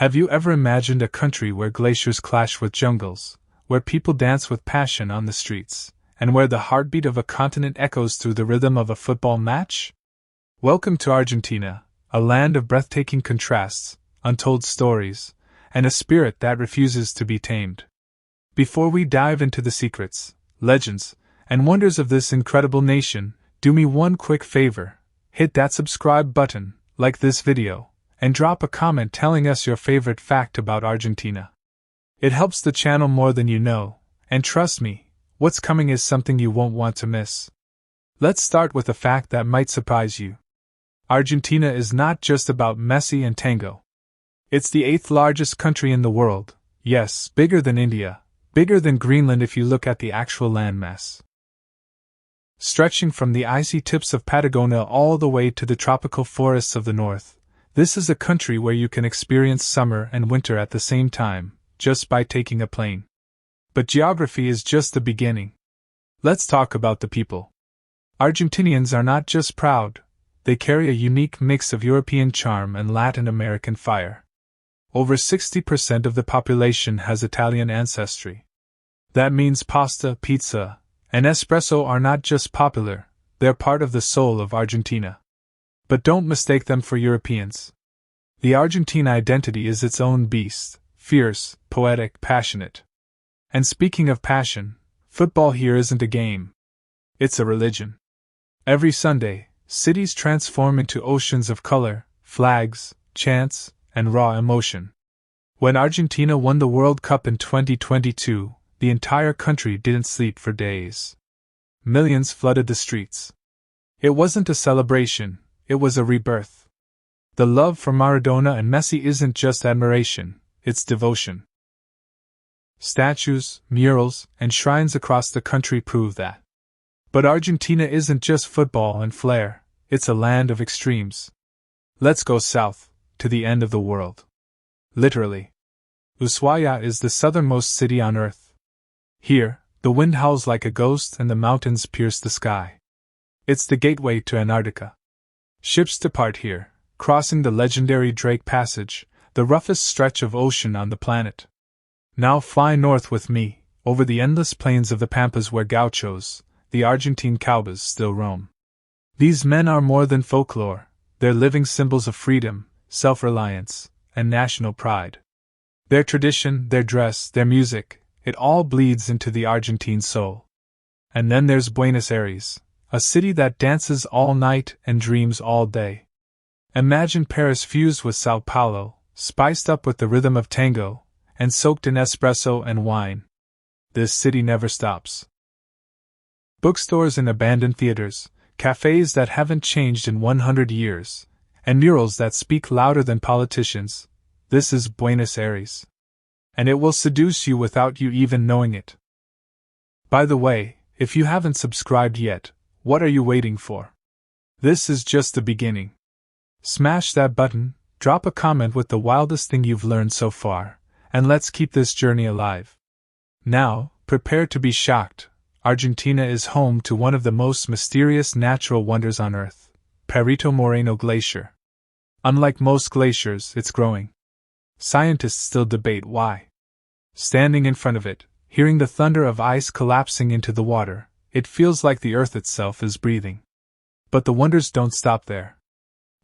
Have you ever imagined a country where glaciers clash with jungles, where people dance with passion on the streets, and where the heartbeat of a continent echoes through the rhythm of a football match? Welcome to Argentina, a land of breathtaking contrasts, untold stories, and a spirit that refuses to be tamed. Before we dive into the secrets, legends, and wonders of this incredible nation, do me one quick favor: hit that subscribe button, like this video, and drop a comment telling us your favorite fact about Argentina. It helps the channel more than you know, and trust me, what's coming is something you won't want to miss. Let's start with a fact that might surprise you. Argentina is not just about Messi and tango. It's the 8th largest country in the world, yes, bigger than India, bigger than Greenland if you look at the actual landmass. Stretching from the icy tips of Patagonia all the way to the tropical forests of the north, this is a country where you can experience summer and winter at the same time, just by taking a plane. But geography is just the beginning. Let's talk about the people. Argentinians are not just proud, they carry a unique mix of European charm and Latin American fire. Over 60% of the population has Italian ancestry. That means pasta, pizza, and espresso are not just popular, they're part of the soul of Argentina. But don't mistake them for Europeans. The Argentine identity is its own beast, fierce, poetic, passionate. And speaking of passion, football here isn't a game. It's a religion. Every Sunday, cities transform into oceans of color, flags, chants, and raw emotion. When Argentina won the World Cup in 2022, the entire country didn't sleep for days. Millions flooded the streets. It wasn't a celebration, it was a rebirth. The love for Maradona and Messi isn't just admiration, it's devotion. Statues, murals, and shrines across the country prove that. But Argentina isn't just football and flair, it's a land of extremes. Let's go south, to the end of the world. Literally. Ushuaia is the southernmost city on Earth. Here, the wind howls like a ghost and the mountains pierce the sky. It's the gateway to Antarctica. Ships depart here, crossing the legendary Drake Passage, the roughest stretch of ocean on the planet. Now fly north with me, over the endless plains of the Pampas where Gauchos, the Argentine Cowboys, still roam. These men are more than folklore, they're living symbols of freedom, self-reliance, and national pride. Their tradition, their dress, their music, it all bleeds into the Argentine soul. And then there's Buenos Aires, a city that dances all night and dreams all day. Imagine Paris fused with Sao Paulo, spiced up with the rhythm of tango, and soaked in espresso and wine. This city never stops. Bookstores in abandoned theaters, cafes that haven't changed in 100 years, and murals that speak louder than politicians. This is Buenos Aires. And it will seduce you without you even knowing it. By the way, if you haven't subscribed yet, what are you waiting for? This is just the beginning. Smash that button, drop a comment with the wildest thing you've learned so far, and let's keep this journey alive. Now, prepare to be shocked. Argentina is home to one of the most mysterious natural wonders on Earth, Perito Moreno Glacier. Unlike most glaciers, it's growing. Scientists still debate why. Standing in front of it, hearing the thunder of ice collapsing into the water, it feels like the Earth itself is breathing. But the wonders don't stop there.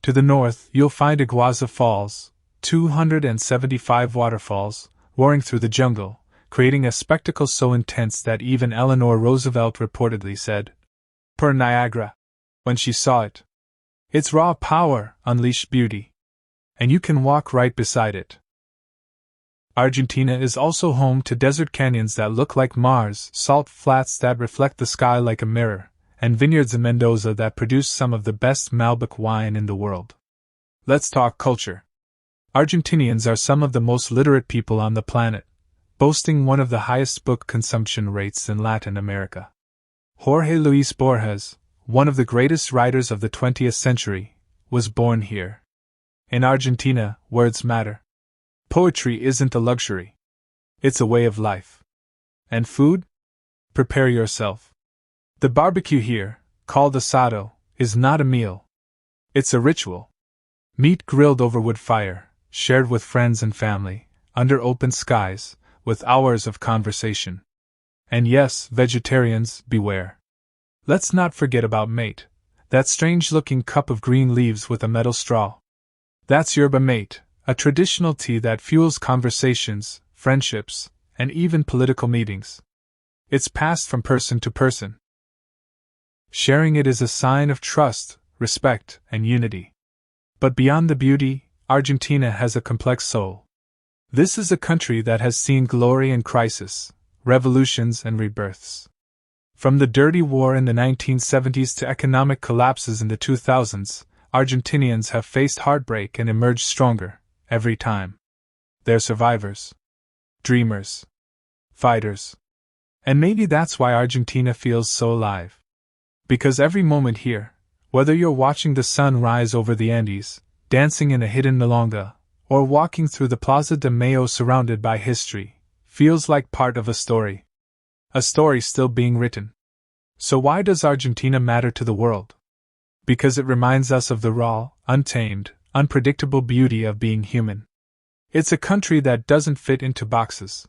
To the north, you'll find Iguazu Falls, 275 waterfalls, roaring through the jungle, creating a spectacle so intense that even Eleanor Roosevelt reportedly said, "Per Niagara," when she saw it. Its raw power unleashed beauty. And you can walk right beside it. Argentina is also home to desert canyons that look like Mars, salt flats that reflect the sky like a mirror, and vineyards in Mendoza that produce some of the best Malbec wine in the world. Let's talk culture. Argentinians are some of the most literate people on the planet, boasting one of the highest book consumption rates in Latin America. Jorge Luis Borges, one of the greatest writers of the 20th century, was born here. In Argentina, words matter. Poetry isn't a luxury. It's a way of life. And food? Prepare yourself. The barbecue here, called asado, is not a meal. It's a ritual. Meat grilled over wood fire, shared with friends and family, under open skies, with hours of conversation. And yes, vegetarians, beware. Let's not forget about mate, that strange-looking cup of green leaves with a metal straw. That's yerba mate, a traditional tea that fuels conversations, friendships, and even political meetings. It's passed from person to person. Sharing it is a sign of trust, respect, and unity. But beyond the beauty, Argentina has a complex soul. This is a country that has seen glory and crisis, revolutions and rebirths. From the dirty war in the 1970s to economic collapses in the 2000s, Argentinians have faced heartbreak and emerged stronger, every time. They're survivors. Dreamers. Fighters. And maybe that's why Argentina feels so alive. Because every moment here, whether you're watching the sun rise over the Andes, dancing in a hidden milonga, or walking through the Plaza de Mayo surrounded by history, feels like part of a story. A story still being written. So why does Argentina matter to the world? Because it reminds us of the raw, untamed, unpredictable beauty of being human. It's a country that doesn't fit into boxes.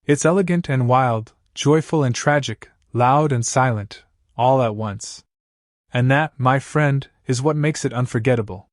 It's elegant and wild, joyful and tragic, loud and silent, all at once. And that, my friend, is what makes it unforgettable.